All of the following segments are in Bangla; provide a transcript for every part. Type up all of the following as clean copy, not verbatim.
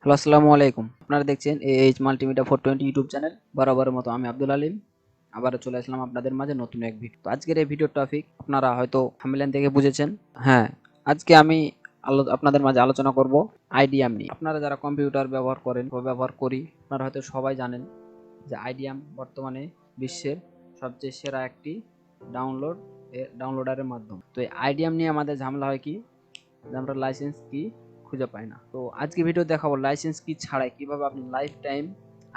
হ্যালো, আসসালামু আলাইকুম। আপনারা দেখছেন এইচ মাল্টিমিডিয়া 420 ইউটিউব চ্যানেল। বরাবরের মতো আমি আব্দুল আলিম আবারও চলে আসলাম আপনাদের মাঝে নতুন এক ভিডিও। তো আজকের এই ভিডিওর টপিক আপনারা হয়তো থাম্বনেল থেকে বুঝেছেন। হ্যাঁ, আজকে আমি আপনাদের মাঝে আলোচনা করব আইডিএম নিয়ে। আপনারা যারা কম্পিউটার ব্যবহার করেন বা ব্যবহার করি, আপনারা হয়তো সবাই জানেন যে আইডিএম বর্তমানে বিশ্বের সবচেয়ে সেরা একটি ডাউনলোডারের মাধ্যম। তো এই আইডিএম নিয়ে আমাদের ঝামেলা হয় কি, যে আমরা লাইসেন্স কি খুঁজে পাই না। তো আজকে ভিডিও দেখাবো লাইসেন্স কি ছাড়াই কিভাবে আপনি লাইফ টাইম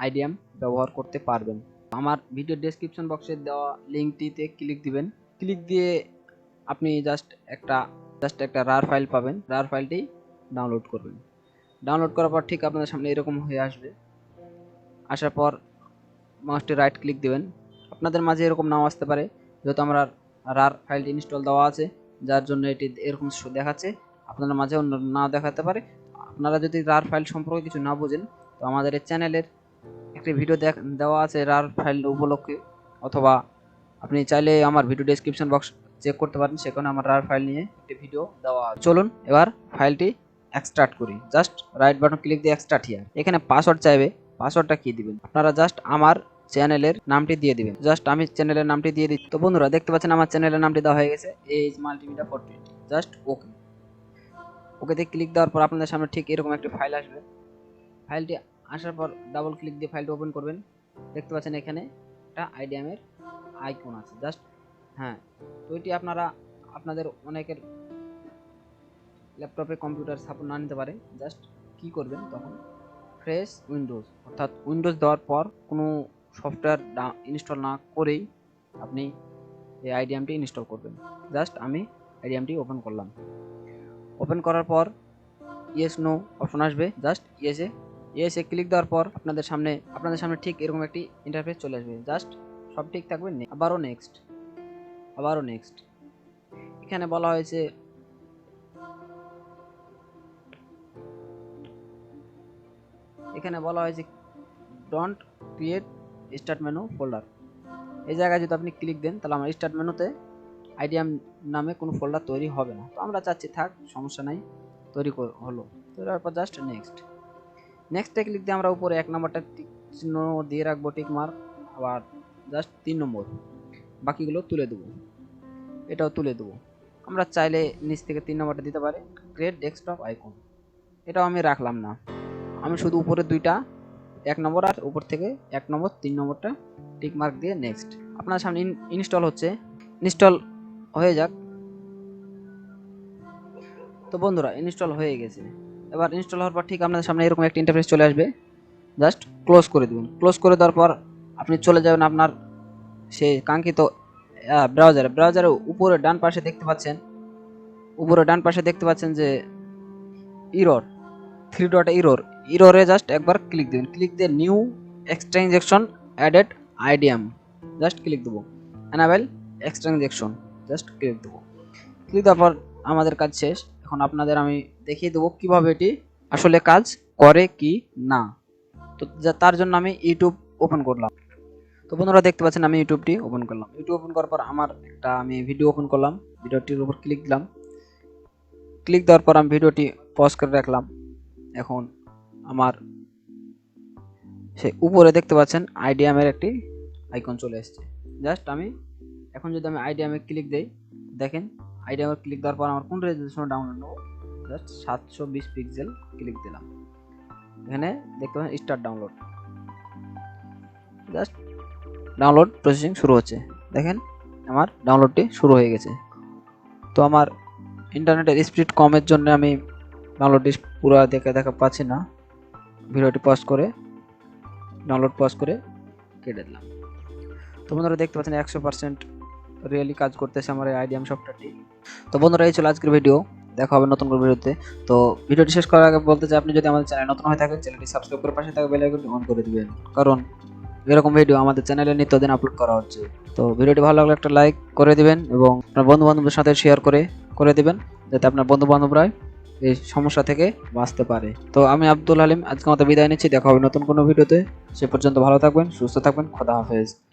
আইডিএম ব্যবহার করতে পারবেন। আমার ভিডিও ডেসক্রিপশন বক্সে দেওয়া লিঙ্কটিতে ক্লিক দিবেন। ক্লিক দিয়ে আপনি জাস্ট একটা রার ফাইল পাবেন। রার ফাইলটি ডাউনলোড করবেন। ডাউনলোড করার পর ঠিক আপনাদের সামনে এরকম হয়ে আসবে। আসার পর মাউসটি রাইট ক্লিক দিবেন। আপনাদের মাঝে এরকম নাও আসতে পারে, যেহেতু আমরা রার ফাইলটি ইনস্টল দেওয়া আছে, যার জন্য এটি এরকম দেখাচ্ছে। আপনাদের মাঝে অন্য না দেখাতে পারে। আপনারা যদি রার ফাইল সম্পর্কে কিছু না বুঝেন, তো আমাদের এই চ্যানেলের একটি ভিডিও দেওয়া আছে রার ফাইল উপলক্ষে, অথবা আপনি চাইলে আমার ভিডিও ডেসক্রিপশন বক্স চেক করতে পারেন, সেখানে আমার রার ফাইল নিয়ে একটি ভিডিও দেওয়া আছে। চলুন এবার ফাইলটি এক্সট্রাক্ট করি। জাস্ট রাইট বাটন ক্লিক দিয়ে এক্সট্রাক্ট হিয়ার। এখানে পাসওয়ার্ড চাইবে, পাসওয়ার্ডটা কি দিবেন আপনারা জাস্ট আমার চ্যানেলের নামটি দিয়ে দিবেন। জাস্ট আমি চ্যানেলের নামটি দিয়ে দিচ্ছি। তো বন্ধুরা দেখতে পাচ্ছেন আমার চ্যানেলের নামটি দেওয়া হয়ে গেছে, এইচ মাল্টিমিডিয়া 420। জাস্ট ওকে, ওকেতে ক্লিক দেওয়ার পর আপনাদের সামনে ঠিক এরকম একটি ফাইল আসবে। ফাইলটি আসার পর ডাবল ক্লিক দিয়ে ফাইলটি ওপেন করবেন। দেখতে পাচ্ছেন এখানে একটা আইডিএম এর আইকন আছে। জাস্ট হ্যাঁ, তো এটি আপনাদের অনেকের ল্যাপটপে কম্পিউটার সাপোর্ট না নিতে পারে। জাস্ট কি করবেন তখন, ফ্রেশ উইন্ডোজ, অর্থাৎ উইন্ডোজ দেওয়ার পর কোনো সফটওয়্যার ইনস্টল না করেই আপনি এই আইডিএমটি ইনস্টল করবেন। জাস্ট আমি আইডিএমটি ওপেন করলাম। ওপেন করার পর ইয়েস নো অপশন আসবে। জাস্ট ইয়েসে ক্লিক দেওয়ার পর আপনাদের সামনে ঠিক এরকম একটি ইন্টারফেস চলে আসবে। জাস্ট সব ঠিক থাকবে, আবারও নেক্সট। এখানে বলা হয়েছে don't create start menu folder. এই জায়গায় যদি আপনি ক্লিক দেন, তাহলে আমার স্টার্ট মেনুতে আইডিএম নামে কোনো ফোল্ডার তৈরি হবে না। তো আমরা চাচ্ছি থাক, সমস্যা নাই, তৈরি হলো। তৈরি হওয়ার পর জাস্ট নেক্সটে ক্লিক দিয়ে আমরা উপরে 1 নম্বরটা চিহ্ন দিয়ে রাখবো, টিক মার্ক। আবার জাস্ট 3 নম্বর, বাকিগুলো তুলে দেবো। এটাও তুলে দেবো। আমরা চাইলে নিচ থেকে 3 নম্বরটা দিতে পারি, ক্রিয়েট ডেস্কটপ আইকন। এটাও আমি রাখলাম না, আমি শুধু উপরে দুইটা 1 নম্বর আর উপর থেকে 1 নম্বর 3 নম্বরটা টিক মার্ক দিয়ে নেক্সট। আপনার সামনে ইনস্টল হচ্ছে, ইনস্টল হয়ে যাক। তো বন্ধুরা ইনস্টল হয়ে গেছে। এবার ইনস্টল হওয়ার পর ঠিক আপনাদের সামনে এরকম একটা ইন্টারফেস চলে আসবে। জাস্ট ক্লোজ করে দেবেন। ক্লোজ করে দেওয়ার পর আপনি চলে যাবেন আপনার সেই কাঙ্ক্ষিত ব্রাউজারে উপরে ডান পাশে দেখতে পাচ্ছেন যে ইরর, 3 ডট ইররে জাস্ট একবার ক্লিক দিবেন। ক্লিক দিয়ে new extension added IDM, just click দেবো। এনাবেল এক্সট্রানজেকশন, জাস্ট ক্লিক দেবো। ক্লিক দেওয়ার পর আমাদের কাজ শেষ। এখন আপনাদের আমি দেখিয়ে দেবো কিভাবে এটি আসলে কাজ করে কি না। তো তার জন্য আমি ইউটিউব ওপেন করলাম। তো বন্ধুরা দেখতে পাচ্ছেন আমি ইউটিউবটি ওপেন করলাম। ইউটিউব ওপেন করার পর আমি ভিডিও ওপেন করলাম। ভিডিওটির উপর ক্লিক দিলাম। ক্লিক দেওয়ার পর আমি ভিডিওটি পজ করে রাখলাম। এখন আমার সেই উপরে দেখতে পাচ্ছেন আইডিএম এর একটি আইকন চলে এসেছে। জাস্ট এখন যদি আমি আইডিএম এ ক্লিক দেই, দেখেন আইডিএম এ ক্লিক দেওয়ার পর আমার কোন রেজোলিউশনে ডাউনলোড নেব, জাস্ট 720 পিক্সেল ক্লিক দিলাম। এখানে দেখতে পাচ্ছেন start download. Just download processing শুরু হচ্ছে। দেখেন আমার ডাউনলোডটি শুরু হয়ে গেছে। তো আমার ইন্টারনেটের স্পিড কমের জন্য আমি ডাউনলোডটি পুরো দেখা পাচ্ছি না। ভিডিওটি ডাউনলোড পজ করে কেটে দিলাম। তো বন্ধুরা দেখতে পাচ্ছেন 100% রিয়েলি কাজ করতেছে আমার এই আইডিএম সফটওয়্যারটি। তো বন্ধুরা এই ছিল আজকের ভিডিও, দেখা হবে নতুন কোনো ভিডিওতে। তো ভিডিওটি শেষ করার আগে বলতে চাই, আপনি যদি আমাদের চ্যানেল নতুন হয়ে থাকেন, চ্যানেলটি সাবস্ক্রাইব করে পাশে থাকা বেল আইকনটি অন করে দিবেন, কারণ এরকম ভিডিও আমাদের চ্যানেলে নিত্যদিন আপলোড করা হচ্ছে। তো ভিডিওটি ভালো লাগলে একটা লাইক করে দিবেন এবং আপনার বন্ধু বান্ধবদের সাথে শেয়ার করে দিবেন, যাতে আপনার বন্ধু বান্ধবরা এই সমস্যা থেকে বাঁচতে পারে। তো আমি আব্দুল আলিম আজকের মতো বিদায় নিচ্ছি। দেখা হবে নতুন কোনো ভিডিওতে। সে পর্যন্ত ভালো থাকবেন, সুস্থ থাকবেন। খোদা হাফেজ।